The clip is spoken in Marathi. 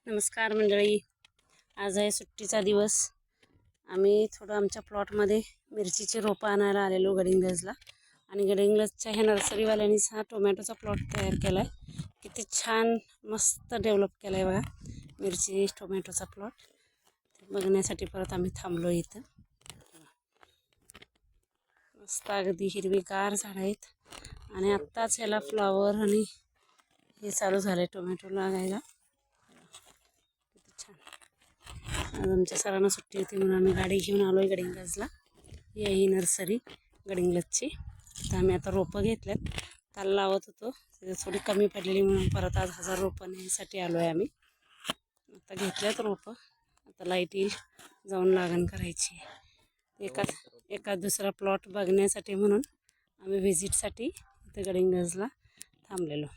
नमस्कार मंडळी, आज आहे सुट्टीचा दिवस। आम्ही थोडं आमच्या प्लॉटमध्ये मिरचीचे रोपं आणायला आलेलो गडिंग्लजला। आणि गडिंग्लजच्या ह्या नर्सरीवाल्यांनीच हा टोमॅटोचा प्लॉट तयार केला आहे। किती छान मस्त डेव्हलप केला आहे बघा मिरची टोमॅटोचा प्लॉट। बघण्यासाठी परत आम्ही थांबलो इथं। मस्त अगदी हिरवीगार झाडं आहेत आणि आत्ताच ह्याला फ्लावर आणि हे चालू झाले टोमॅटो लागायला। आज आमच्या सरांना सुट्टी होती म्हणून आम्ही गाडी घेऊन आलो आहे गडिंग्लजला। ही नर्सरी गडिंग्लजची। तर आम्ही आता रोपं घेतल्यात, काल लावत होतो थोडी कमी पडलेली म्हणून परत आज 1000 रोपं नेण्यासाठी आलो आहे आम्ही। आता घेतल्यात रोपं, आता लाईट येईल जाऊन लागण करायची। एका दुसरा प्लॉट बघण्यासाठी म्हणून आम्ही व्हिजिटसाठी इथे गडिंग्लजला थांबलेलो।